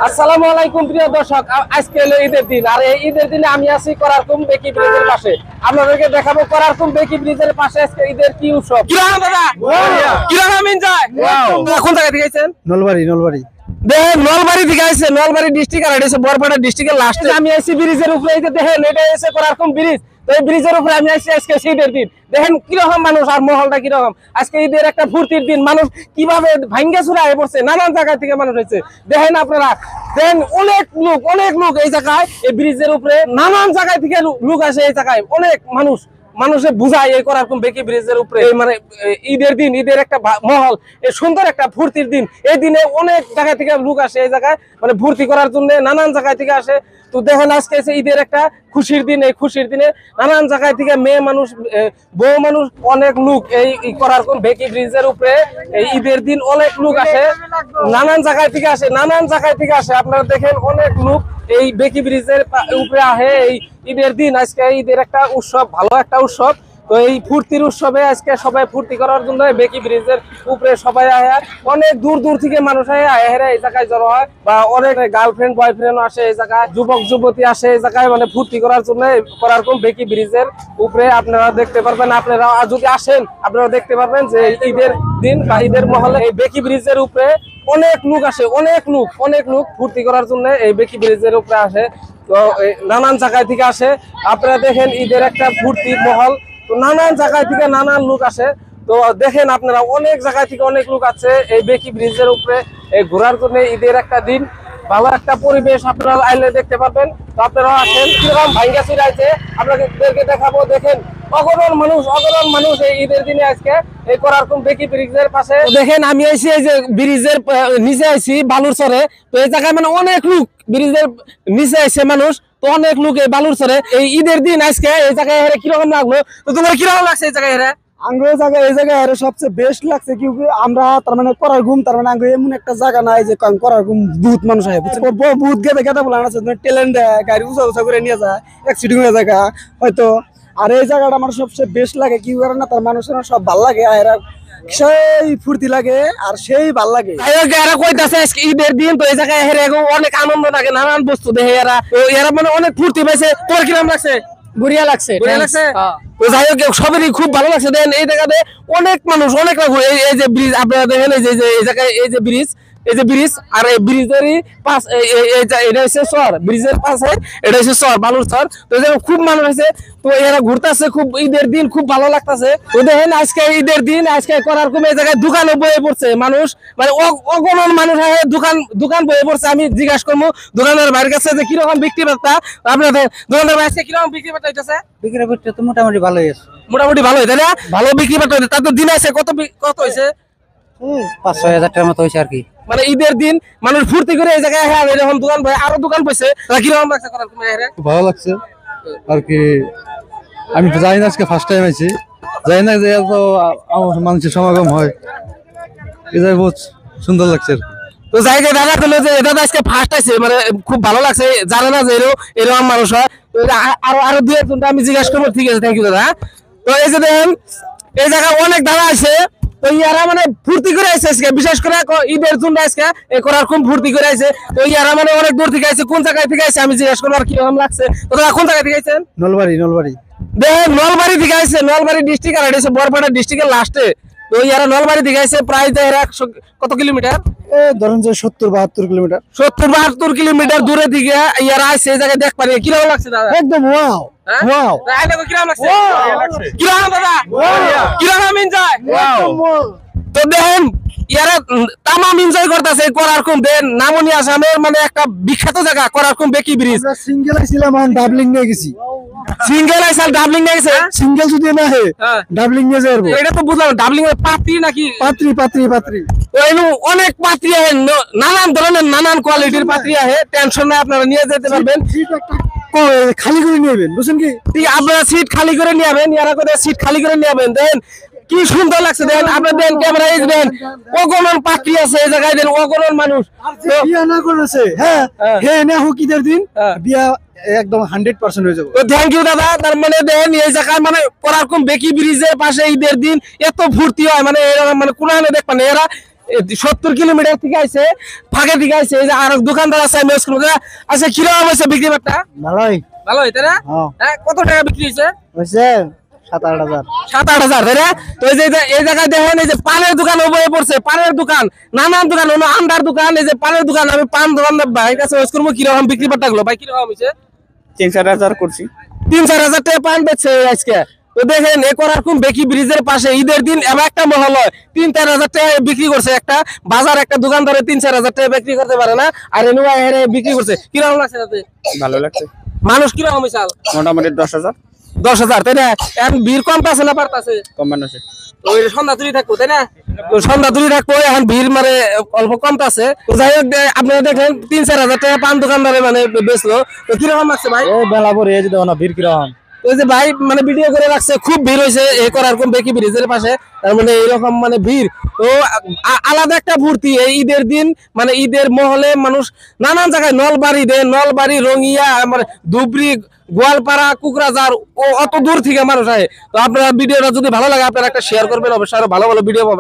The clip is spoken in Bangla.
আসসালামু আলাইকুম প্রিয় দর্শক, আজকে হলো ঈদের দিন। আর এই ঈদের দিনে আমি আছি করারকুম বেকি ব্রিজের পাশে। আপনাদেরকে দেখাবো করারকুম বেকি ব্রিজের পাশে আজকে ঈদের কি উৎসব। কিরকম দাদা, কিরকম এনজয়? কোন জায়গা থেকে আইছেন? নলবাড়ি দেখেন নলবাড়ি থেকে আইছে, নলবাড়ি ডিস্ট্রিক্ট আর এটা হচ্ছে বরপেটা ডিস্ট্রিক্টের লাস্টে আমি আইছি ব্রিজের উপরে। এই যে দেখেন এটা হচ্ছে করারকুম ব্রিজ। তো এই ব্রিজের উপরে আমি আইছি আজকে ঈদের দিন। দেখেন কিরকম মানুষ আর মহলটা কিরকম। আজকে ঈদের একটা ফুর্তির দিন, মানুষ কিভাবে ভাঙ্গা চুরা হয়ে পড়ছে, নানান জায়গা থেকে মানুষ হয়েছে। দেখেন আপনারা, দেখেন অনেক লোক এই জায়গায়, এই ব্রিজের উপরে নানান জায়গায় থেকে লোক আসে এই জায়গায়। অনেক মানুষে বুঝায় এই করারকুম বেকি ব্রিজের উপরে। মানে ঈদের দিন, ঈদের একটা মহল, এই সুন্দর একটা ফুর্তির দিন। এই দিনে অনেক জায়গা থেকে লোক আসে এই জায়গায়, মানে ফুর্তি করার জন্য নানান জায়গায় থেকে আসে। তো দেখেন আজকে ঈদের একটা খুশির দিন। এই খুশির দিনে নানান জায়গায় থেকে মেয়ে মানুষ, বউ মানুষ, অনেক লোক এই করারকুম বেকি ব্রিজের উপরে এই ঈদের দিন অনেক লোক আসে, নানান জায়গায় থেকে আসে। আপনারা দেখেন অনেক লোক এই বেকি ব্রিজের উপরে আহে এই ঈদের দিন। আজকে ঈদের একটা উৎসব, ভালো একটা উৎসব। তো এই ফুর্তির উৎসবে আজকে সবাই ফুর্তি করার জন্য বেকি ব্রিজের উপরে সবাই আহে। অনেক দূর থেকে মানুষ আহে এই জায়গায় জড়ো হয়, বা অনেক গার্লফ্রেন্ড বয়ফ্রেন্ড আসে এই জায়গায়, যুবক যুবতী আসে এই জায়গায়, মানে ফুর্তি করার জন্য করারকুম বেকি ব্রিজের উপরে। আপনারা দেখতে পারবেন, আপনারা যদি আসেন আপনারা দেখতে পারবেন যে ঈদের দিন বা ঈদের মহলে এই বেকি ব্রিজের উপরে অনেক লোক আসে, অনেক লোক ফুর্তি করার জন্য এই বেকি ব্রিজের উপরে আসে। তো নানান জায়গায় থেকে আসে। আপনারা দেখেন ঈদের একটা ফুর্তি মহল, তো নানান জায়গায় থেকে নানান লোক আসে। তো দেখেন আপনারা অনেক জায়গায় থেকে অনেক লোক আছে এই বেকি ব্রিজের উপরে এই ঘোরার জন্য। ঈদের একটা দিন, ভালো একটা পরিবেশ, আপনারা আইলে দেখতে পাবেন। তো আপনারা আসেন, কিরকম ভাঙ্গা চুরাইছে আপনাদেরকে দেখাবো। দেখেন অগণন মানুষ এই ঈদের দিনে আজকে এই করারকুম বেকি ব্রিজের পাশে। দেখেন আমি আইছি এই যে ব্রিজের নিচে আইছি বালুরচরে। তো এই জায়গায় মানে অনেক লোক ব্রিজের নিচে আইছে মানুষ, তো অনেক লোক এই বালুরচরে এই ঈদের দিন আজকে এই জায়গায় হেরে কিরকম লাগলো? তো তোমার কিরকম লাগছে এই জায়গায় হেরে? এই জায়গায় আরো সবচেয়ে বেস্ট লাগছে কি আমরা তার মানে করারকুম, তার মানে আঙ্গো এমন একটা জায়গা নাই যে করারকুম বহুত মানুষ আয়, বহুত গেদা বলা আছে ট্যালেন্ট, গাড়ি উঁচা করে নিয়ে যায়, অ্যাক্সিডেন্ট হয়ে জায়গা হয়তো। আর এই জায়গাটা আমার সবচেয়ে বেস্ট লাগে কি কারণে তার মানুষের সব ভাল লাগে, এরা সেই ফুর্তি লাগে আর সেই ভাল লাগে। এরা কইতাছে আজকে ঈদের দিন, তো এই জায়গায় হেরে অনেক আনন্দ লাগে, নানান বস্তু দেখে এরা, এরা মানে অনেক ফুর্তি পাইছে। তোর কিরকম লাগছে? বড়িয়া লাগছে। যাই হোক সবেরই খুব ভালো লাগছে। দেখেন এই জায়গাতে অনেক মানুষ, অনেক এই যে ব্রিজ আপনারা দেখেন, এই যে এই জায়গায় এই যে ব্রিজ আর এই ব্রিজেরই পাশ এটা হচ্ছে চর, ব্রিজের পাশে এটা হচ্ছে চর, বালুর চর। তো খুব মানুষ আছে, তো এরা ঘুরতেছে, খুব ঈদের দিন খুব ভালো লাগতেছে। তো দেখেন আজকে ঈদের দিন, আজকে করারকুম এই জায়গায় দোকানে বয়ে পড়ছে মানুষ, মানে অগণন মানুষ আছে, দোকান বয়ে পড়ছে। আমি জিজ্ঞাসা করবো দোকানের ভাইয়ের কাছে যে কিরকম বিক্রি বার্তা। আপনাদের দোকানের ভাই আজকে কিরকম বিক্রি বার্তা হইতেছে? বিক্রি করতে তো মোটামুটি ভালোই আছে। মোটামুটি ভালো হইতে না? ভালো বিক্রি বার্তা হইতে। তার তো দিন আছে কত হয়েছে? 5-6 হাজার টাকার মতো হয়েছে আর কি। মানে ঈদের দিন মানুষ ফুর্তি করে এই জায়গায় হ্যাঁ এরকম দোকান ভাই আরো দোকান বসে, কিরকম লাগছে? ভালো লাগছে আর কি। আমি তো জানি না, আজকে ফার্স্ট টাইম আইছি, জানি না যে এত মানুষের সমাগম হয়। এটা বহুত সুন্দর লাগছে আর কি। তো জায়গায় দাদা পেলো যে এটা আজকে ফার্স্ট আছে, মানে খুব ভালো লাগছে। জানে না যে এরকম মানুষ হয়। আরো দুই একজনটা আমি জিজ্ঞাসা করবো। ঠিক আছে, থ্যাংক ইউ দাদা। তো এই যে দেখেন এই জায়গায় অনেক দাদা আছে, তো ইয়ারা মানে ফুর্তি করে আসছে আজকে, বিশেষ করে ঈদের জন্য আজকে এই করারকুম ফুর্তি করে আসছে। তো ইয়ারা মানে অনেক দূর থেকে আসছে। কোন জায়গায় থেকে আসছে আমি জিজ্ঞাসা করবো আর কিরকম লাগছে। তো দাদা কোন জায়গায় থেকে আসছেন? নলবাড়ি দেখেন নলবাড়ি থেকে আসছে, নলবাড়ি ডিস্ট্রিক্ট আর এটা হচ্ছে বরপেটা ডিস্ট্রিক্টের লাস্টে। তো ইয়ারা নলবাড়ি থেকে আসছে, প্রায় কত কিলোমিটার? ধরেন যে 70-72 কিলোমিটার। 70-72 কিলোমিটার দূরে দিকে ইয়ারা আসছে এই জায়গায়। দেখ পারি কিরকম লাগছে দাদা? একদম ওয়াও ওয়াও। কিরকম লাগছে? কিরকম দাদা? কিরকম এনজয়? তো দেখেন ইয়ারা তামাম এনজয় করতেছে করারকুম। দেন নামনি আসামের মানে একটা বিখ্যাত জায়গা করারকুম বেকি ব্রিজ। সিঙ্গেল আইছিলাম, ডাবলিং নিয়ে গেছি। সিঙ্গেল আইসাল ডাবলিং নিয়ে গেছে? সিঙ্গেল যদি না হে ডাবলিং নিয়ে যাবো। এটা তো বুঝলাম, ডাবলিং এর পাত্রী নাকি? পাত্রী। তো এনু অনেক পাত্রী আহে, নানান ধরনের নানান কোয়ালিটির পাত্রী আহে। টেনশন নাই, আপনারা নিয়ে যেতে পারবেন। খালি করে নিয়েবেন, বুঝছেন কি? আপনারা সিট খালি করে নিয়েবেন, ইয়ারা করে সিট খালি করে নিয়েবেন। দেন কি সুন্দর লাগছে। দেন আপনার দেন ক্যামেরা এই দেন অগণন পাত্রী আছে এই জায়গায়, দেন অগণন মানুষ। বিয়া না করেছে হ্যাঁ না হোক ঈদের দিন বিয়া একদম 100% হয়ে যাবে। তো থ্যাংক ইউ দাদা। তার মানে দেন এই জায়গায় মানে করারকুম বেকি ব্রিজের পাশে ঈদের দিন এত ফুর্তি হয়, মানে এরা মানে কোন দেখবেন এরা 70 কিলোমিটার থেকে আইছে, ফাঁকে থেকে আইছে। এই যে আর এক দোকানদার আছে আমি স্কুল আচ্ছা কিরকম হয়েছে বিক্রি বাট্টা? ভালোই ভালো হইতে না? হ্যাঁ, কত টাকা বিক্রি হয়েছে? হয়েছে 7-8 হাজার। 7-8 হাজার, তাই না? তো এই জায়গায় দেখেন এই যে পানের দোকান বয়ে পড়ছে, পানের দোকান, নানান দোকান, আন্ডার দোকান, এই যে পানের দোকান। আমি পান দোকান ভাইয়ের কাছে ওয়েস করবো কিরকম বিক্রি বাট্টা গুলো ভাই, কিরকম হয়েছে? 3-4 হাজার করছি। 3-4 হাজার টাকা পান বেচছে আজকে। তো দেখেন এ করার কোন বেকি ব্রিজের পাশে ঈদের দিন এবার একটা মহল হয় 3-4 হাজার টাকা বিক্রি করছে। একটা বাজার একটা দোকানদারে 3-4 হাজার টাকা বিক্রি করতে পারে না, আর এনুয়া হেরে বিক্রি করছে। কিরকম লাগছে তাতে? ভালো লাগছে। মানুষ কিরকম হয়েছে? মোটামুটি 10,000 10,000, তাই না? এখন ভিড় কমতাছে না বাড়তাছে? কম মানুষ। ওই সন্ধ্যা তুলি থাকবো, তাই না? তো সন্ধ্যা তুলি থাকবো, এখন ভিড় মানে অল্প কমতাছে। তো যাই হোক, আপনারা দেখেন 3-4 হাজার টাকা পান দোকানদারে মানে বেচলো। তো কিরকম লাগছে ভাই? বেলা পরে এই যে দেখো না ভিড় কিরকম। ওই যে ভাই মানে ভিডিও করে রাখছে, খুব ভিড় হয়েছে এ করার কোন বেকি ব্রিজের পাশে। তার মানে এরকম মানে ভিড় তো আলাদা একটা ভর্তি এই ঈদের দিন। মানে ঈদের মহলে মানুষ নানান জায়গায়, নলবাড়ি, রঙিয়া, আমার ধুবড়ি, গোয়ালপাড়া, কুকরাঝার, ও অত দূর থেকে মানুষ আসে। তো আপনারা ভিডিওটা যদি ভালো লাগে আপনারা একটা শেয়ার করবেন, অবশ্যই আরো ভালো ভালো ভিডিও পাবেন।